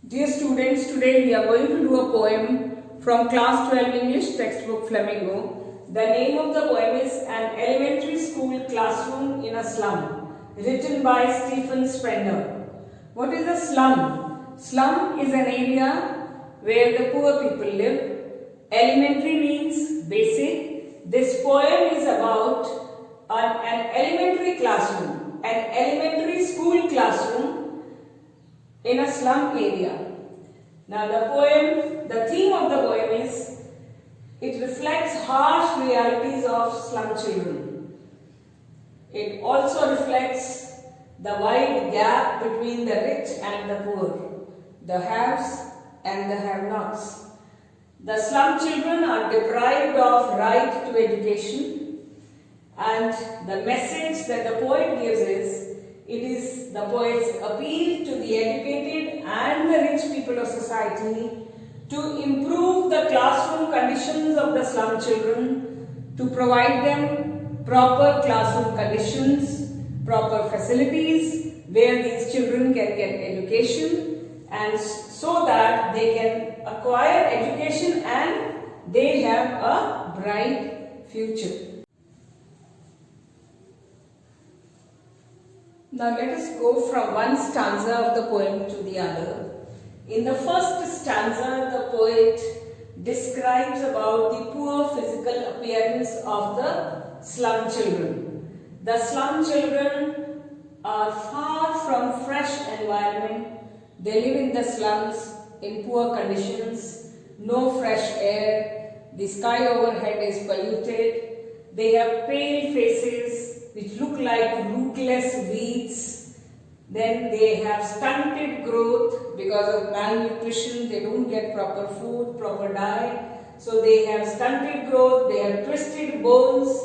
Dear students, today we are going to do a poem from class 12 English textbook Flamingo. The name of the poem is An Elementary School Classroom in a Slum, written by Stephen Spender. What is a slum? Slum is an area where the poor people live. Elementary means basic. This poem is about an elementary classroom, an elementary school classroom in a slum area. Now the theme of the poem is, it reflects harsh realities of slum children. It also reflects the wide gap between the rich and the poor, the haves and the have-nots. The slum children are deprived of right to education, and the message that the poet gives is, it is the poet's appeal to the educated and the rich people of society to improve the classroom conditions of the slum children, to provide them proper classroom conditions, proper facilities where these children can get education, and so that they can acquire education and they have a bright future. Now let us go from one stanza of the poem to the other. In the first stanza, the poet describes about the poor physical appearance of the slum children. The slum children are far from fresh environment. They live in the slums in poor conditions, no fresh air, the sky overhead is polluted, they have pale faces which look like rootless weeds. Then they have stunted growth because of malnutrition. They don't get proper food, proper diet. So they have stunted growth, they have twisted bones,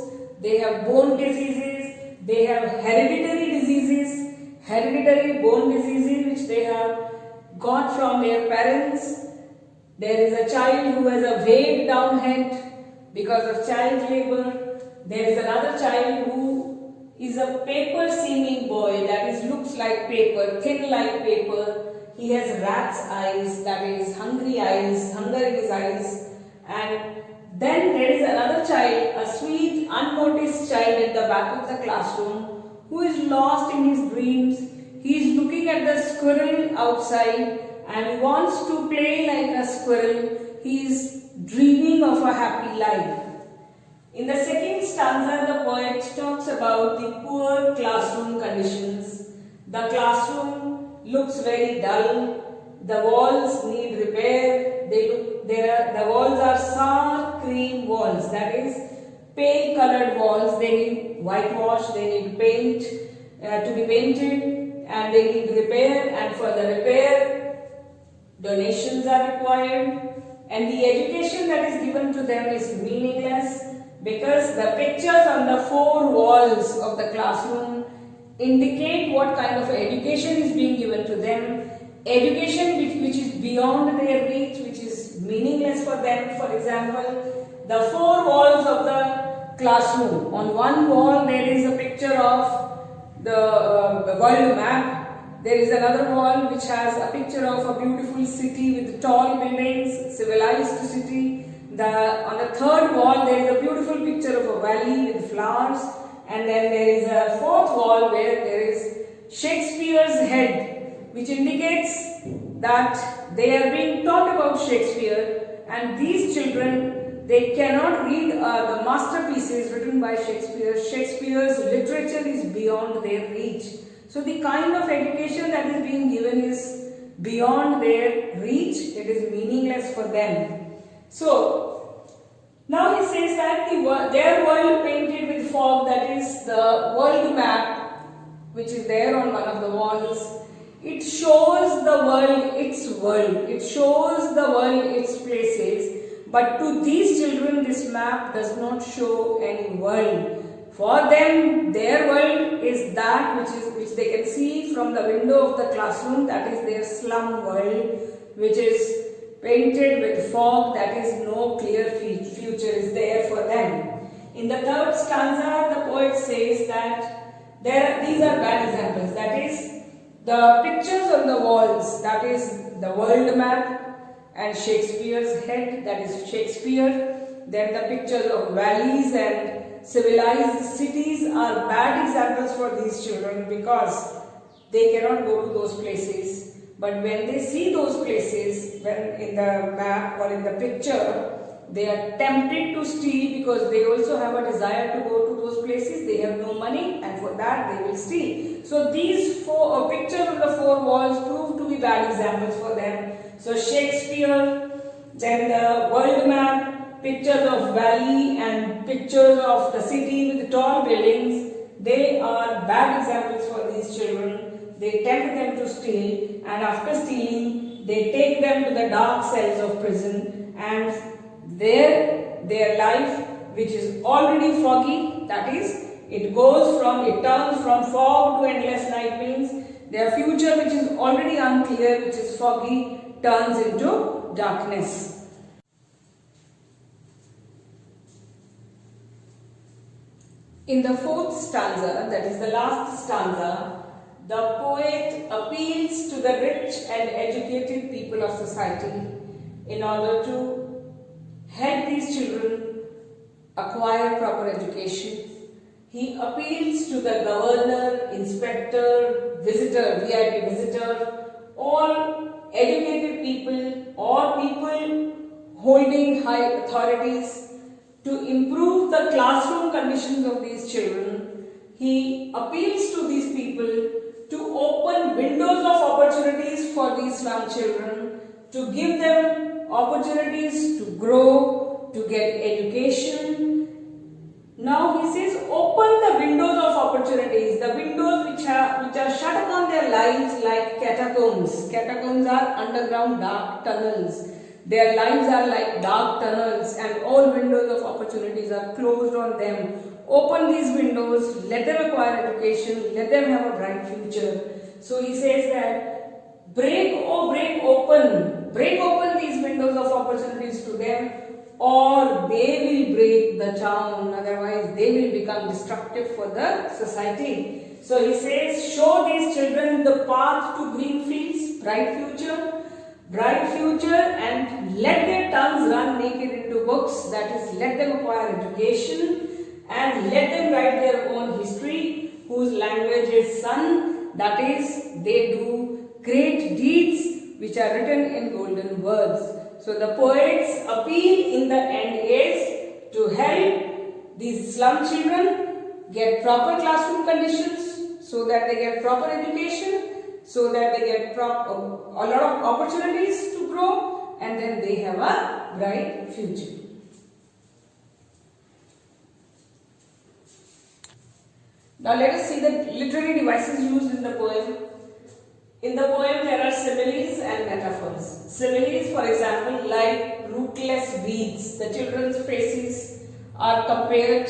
they have bone diseases, they have hereditary diseases, hereditary bone diseases which they have got from their parents. There is a child who has a weighed down head because of child labor. There is another child who is a paper seeming boy, that is looks like paper, thin like paper. He has rat's eyes, that is hungry eyes, hunger in his eyes. And then there is another child, a sweet unnoticed child at the back of the classroom who is lost in his dreams. He is looking at the squirrel outside and wants to play like a squirrel. He is dreaming of a happy life. In the second stanza, the poet talks about the poor classroom conditions. The classroom looks very dull. The walls need repair. The walls are sour cream walls, that is pale colored walls. They need whitewash, they need paint to be painted, and they need repair, and for the repair donations are required, and the education that is given to them is meaningless, because the pictures on the four walls of the classroom indicate what kind of education is being given to them. Education which is beyond their reach, which is meaningless for them. For example, the four walls of the classroom. On one wall there is a picture of the world map. There is another wall which has a picture of a beautiful city with tall buildings, civilized city. On the third wall there is a beautiful picture of a valley with flowers, and then there is a fourth wall where there is Shakespeare's head, which indicates that they are being taught about Shakespeare, and these children, they cannot read the masterpieces written by Shakespeare. Shakespeare's literature is beyond their reach. So the kind of education that is being given is beyond their reach. It is meaningless for them. So, now he says that their world painted with fog, that is the world map which is there on one of the walls, it shows the world its world, it shows the world its places, but to these children this map does not show any world. For them, their world is that which they can see from the window of the classroom, that is their slum world, which is painted with fog, that is no clear future is there for them. In the third stanza, the poet says that these are bad examples, that is The pictures on the walls, that is the world map and Shakespeare's head, that is Shakespeare. Then the pictures of valleys and civilized cities are bad examples for these children because they cannot go to those places. But when they see those places, when in the map or in the picture, they are tempted to steal because they also have a desire to go to those places. They have no money and for that they will steal. So these four pictures on the four walls prove to be bad examples for them. So Shakespeare, then the world map, pictures of valley and pictures of the city with tall buildings, they are bad examples for these children. They tempt them to steal, and after stealing, they take them to the dark cells of prison, and their life, which is already foggy, that is, it turns from fog to endless night, means their future, which is already unclear, which is foggy, turns into darkness. In the fourth stanza, that is the last stanza, the poet appeals to the rich and educated people of society in order to help these children acquire proper education. He appeals to the governor, inspector, visitor, VIP visitor, all educated people or people holding high authorities to improve the classroom conditions of these children. He appeals to these people to open windows of opportunities for these slum children, to give them opportunities to grow, to get education. Now he says, open the windows of opportunities, the windows which are shut upon their lives like catacombs. Catacombs are underground dark tunnels. Their lives are like dark tunnels and all windows of opportunities are closed on them. Open these windows, let them acquire education, let them have a bright future. So he says that break open these windows of opportunities to them, or they will break the town, otherwise they will become destructive for the society. So he says, show these children the path to green fields, bright future, and let their tongues run naked into books, that is, let them acquire education and let them write their own history, whose language is sun, that is, they do great deeds which are written in golden words. So the poet's appeal in the end is to help these slum children get proper classroom conditions so that they get proper education, so that they get a lot of opportunities to grow, and then they have a bright future. Now let us see the literary devices used in the poem. In the poem there are similes and metaphors. Similes, for example, like rootless weeds. The children's faces are compared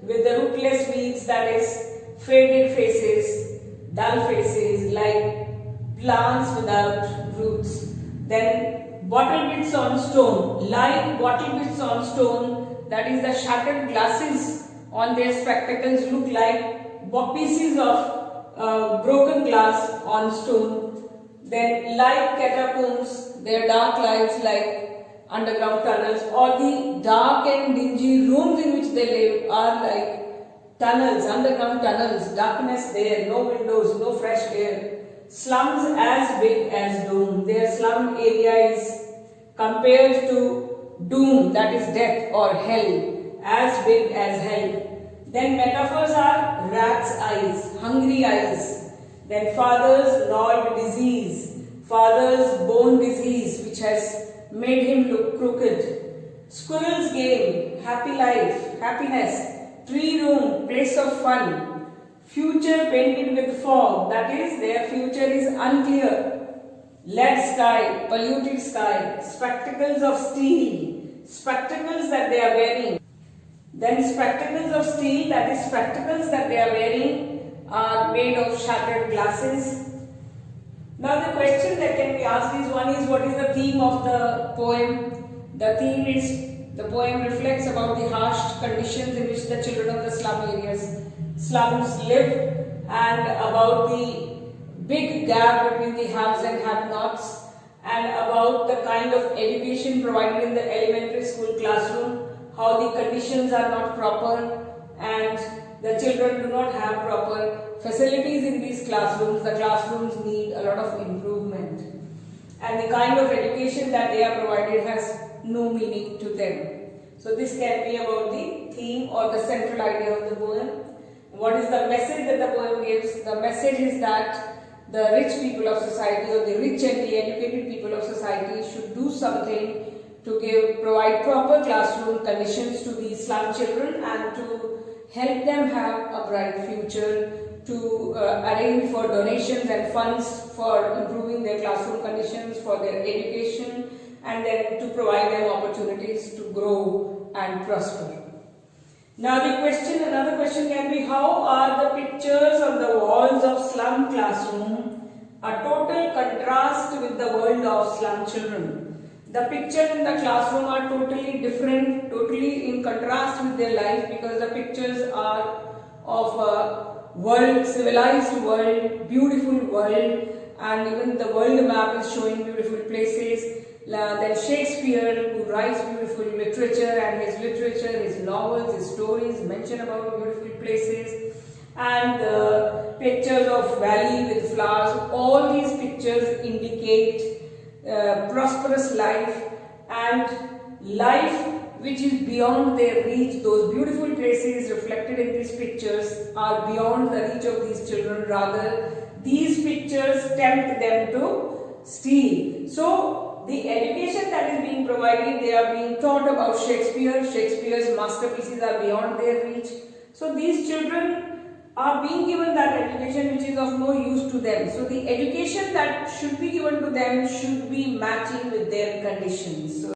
with the rootless weeds, that is, faded faces, dull faces, like plants without roots. Then bottle bits on stone, like bottle bits on stone, that is, the shattered glasses on their spectacles look like pieces of broken glass on stone. Then like catacombs, their dark lives like underground tunnels, or the dark and dingy rooms in which they live are like tunnels, underground tunnels, darkness there, no windows, no fresh air. Slums as big as doom. Their slum area is compared to doom, that is death or hell, as big as hell. Then metaphors are rat's eyes, hungry eyes. Then father's gnawed disease, father's bone disease which has made him look crooked. Squirrel's game, happy life, happiness. Tree room, place of fun. Future painted with fog, that is, their future is unclear. Lead sky, polluted sky. Spectacles of steel, spectacles that they are wearing. Then spectacles of steel, that is, spectacles that they are wearing are made of shattered glasses. Now the question that can be asked is, one is, what is the theme of the poem? The theme is, the poem reflects about the harsh conditions in which the children of the slums live, and about the big gap between the haves and have-nots, and about the kind of education provided in the elementary school classroom, how the conditions are not proper and the children do not have proper facilities in these classrooms. The classrooms need a lot of improvement, and the kind of education that they are provided has no meaning to them. So this can be about the theme or the central idea of the poem. What is the message that the poem gives? The message is that the rich people of society, or the rich and the educated people of society, should do something to provide proper classroom conditions to these slum children and to help them have a bright future, to arrange for donations and funds for improving their classroom conditions, for their education, and then to provide them opportunities to grow and prosper. Now another question can be, how are the pictures on the walls of slum classroom a total contrast with the world of slum children? The pictures in the classroom are totally different, totally in contrast with their life, because the pictures are of a world, civilized world, beautiful world, and even the world map is showing beautiful places. Then Shakespeare, who writes beautiful literature, and his literature, his novels, his stories mention about beautiful places, and pictures of valley with flowers. All these pictures indicate prosperous life and life which is beyond their reach. Those beautiful places reflected in these pictures are beyond the reach of these children. Rather, these pictures tempt them to steal. So the education that is being provided, they are being taught about Shakespeare. Shakespeare's masterpieces are beyond their reach. So these children are being given that education which is of no use to them. So the education that should be given to them should be matching with their conditions. So